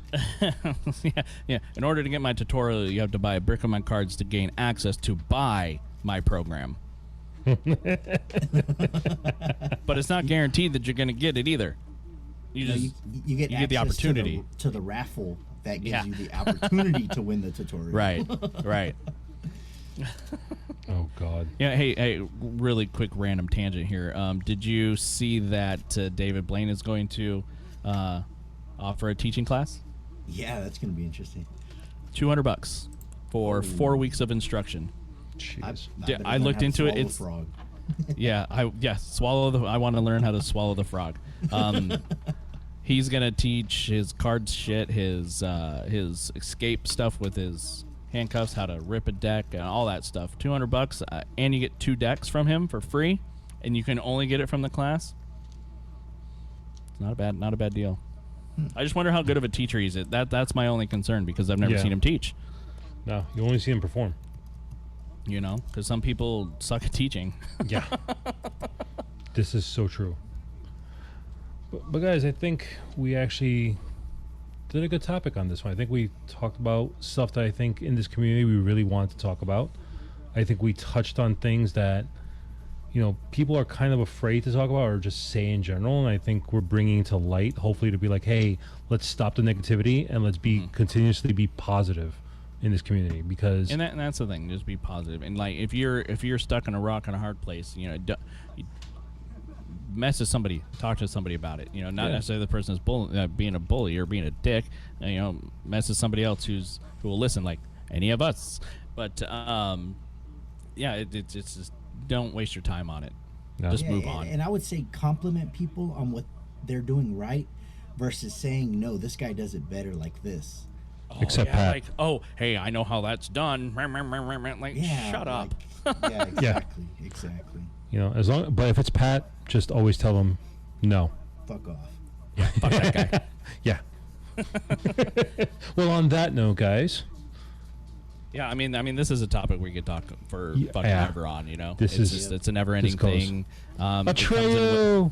yeah. In order to get my tutorial, you have to buy a brick of my cards to gain access to buy my program. But it's not guaranteed that you're going to get it either. You get get the access opportunity. to the raffle that gives Yeah. you the opportunity to win the tutorial. Right. Oh God. Yeah. Hey, really quick random tangent here. Did you see that David Blaine is going to offer a teaching class? Yeah, that's going to be interesting. $200 for 4 weeks of instruction. Jeez. I looked into it. It's frog. swallow the. I want to learn how to swallow the frog. He's gonna teach his card shit, his escape stuff with his handcuffs, how to rip a deck, and all that stuff. $200, and you get 2 decks from him for free, and you can only get it from the class. It's not a bad deal. I just wonder how good of a teacher he's at. That's my only concern, because I've never Yeah. seen him teach. No, you only see him perform. Because some people suck at teaching. Yeah. This is so true. But guys, I think we actually did a good topic on this one. I think we talked about stuff that I think in this community we really wanted to talk about. I think we touched on things that, people are kind of afraid to talk about or just say in general. And I think we're bringing to light, hopefully, to be like, hey, let's stop the negativity and let's be continuously be positive in this community, because And that's the thing, just be positive. And like, if you're stuck in a rock and a hard place, message somebody, talk to somebody about it. Not Yeah. necessarily the person is being a bully or being a dick. Message somebody else who will listen, like any of us. But it's just don't waste your time on it. No. Just Yeah, move on. And I would say compliment people on what they're doing right versus saying, no, this guy does it better like this. Except Pat. Like, oh, hey, I know how that's done. Like, Yeah, shut up. Yeah, exactly. Exactly. As long, but if it's Pat, just always tell him no. Fuck off. Fuck that guy. Yeah. Well, on that note, guys, Yeah, I mean, this is a topic we could talk for Yeah. fucking ever on. This it's is- it's a never-ending this goes. thing. Atreyu.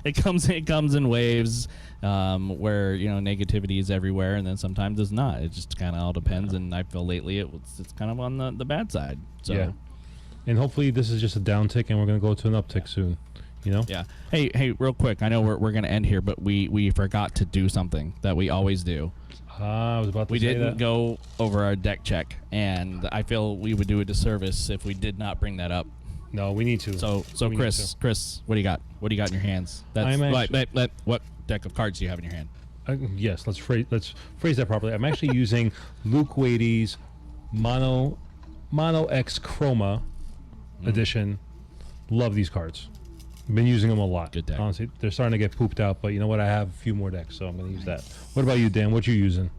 It comes in waves, where negativity is everywhere, and then sometimes it's not. It just kind of all depends. And I feel lately it's kind of on the bad side. So Yeah. And hopefully this is just a downtick, and we're gonna go to an uptick soon. yeah. Hey, real quick. I know we're gonna end here, but we forgot to do something that we always do. I was about to We say didn't that. go over our deck check, and I feel we would do a disservice if we did not bring that up. No, we need to. So We need Chris, what do you got? What do you got in your hands? I'm What deck of cards do you have in your hand? Yes, let's phrase that properly. I'm actually using Luke Wadey's Mono X Chroma edition. Love these cards. Been using them a lot. Good deck. Honestly, they're starting to get pooped out, but you know what? I have a few more decks, so I'm going to use that. What about you, Dan? What you using?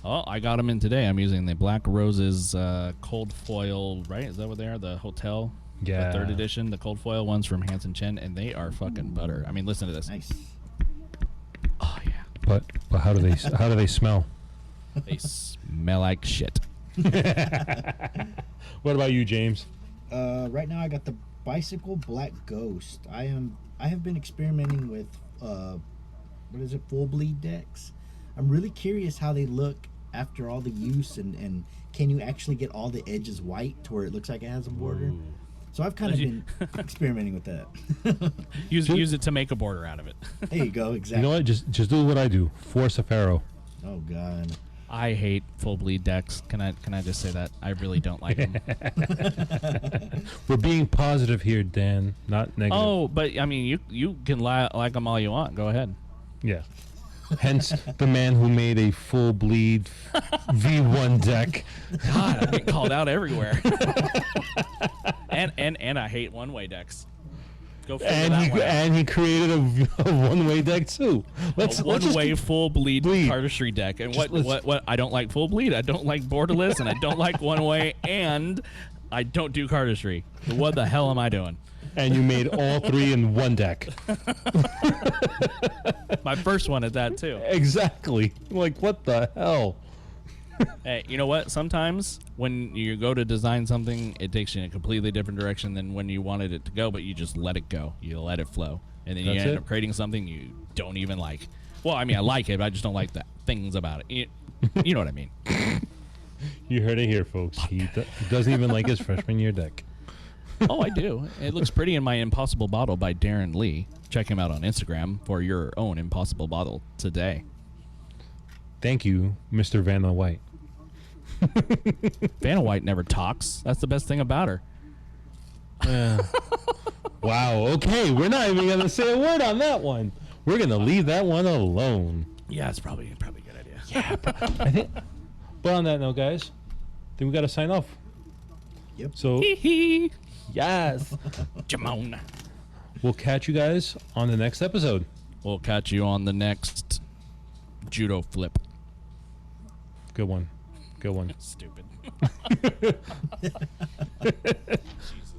Oh, I got them in today. I'm using the Black Roses cold foil. Right? Is that what they are? The Hotel. Yeah. The 3rd edition, the cold foil ones from Hansen Chen, and they are fucking butter. I mean, listen to this. Nice. Oh yeah. But how do they smell? They smell like shit. What about you, James? Right now I got the Bicycle Black Ghost. I have been experimenting with full bleed decks. I'm really curious how they look after all the use, and can you actually get all the edges white to where it looks like it has a border? Ooh. So I've kind of been experimenting with that. Use it to make a border out of it. There you go, You exactly. know what? Just do what I do. Force a pharaoh. Oh God. I hate full bleed decks. Can I just say that? I really don't like them. We're being positive here, Dan, not negative. Oh, but I mean, you can like them all you want. Go ahead. Yeah. Hence, the man who made a full bleed V1 deck. God, I get called out everywhere. and I hate one-way decks. Go figure that one out. And he created a one-way deck too. Let's A just one-way keep- full bleed Bleed. cardistry deck. And Just what I don't like full bleed. I don't like borderless, and I don't like one-way, and I don't do cardistry. What the hell am I doing? And you made all three in one deck. My first one at that too. Exactly. Like, what the hell? Hey, you know what? Sometimes when you go to design something, it takes you in a completely different direction than when you wanted it to go, but you just let it go. You let it flow. And then you That's end it. up creating something you don't even like. Well, I mean, I like it, but I just don't like the things about it. You know what I mean? You heard it here, folks. He doesn't even like his freshman year deck. Oh, I do. It looks pretty in my Impossible Bottle by Darren Lee. Check him out on Instagram for your own Impossible Bottle today. Thank you, Mr. Vanna White. Vanna White never talks. That's the best thing about her. Wow. Okay, we're not even gonna say a word on that one. We're gonna leave that one alone. Yeah, it's probably a good idea. Yeah, I think. But on that note, guys, I think we gotta sign off. Yep. So Hee yes, Jamon. we'll catch you guys on the next episode. We'll catch you on the next judo flip. Good one. Good one. Stupid. Jesus.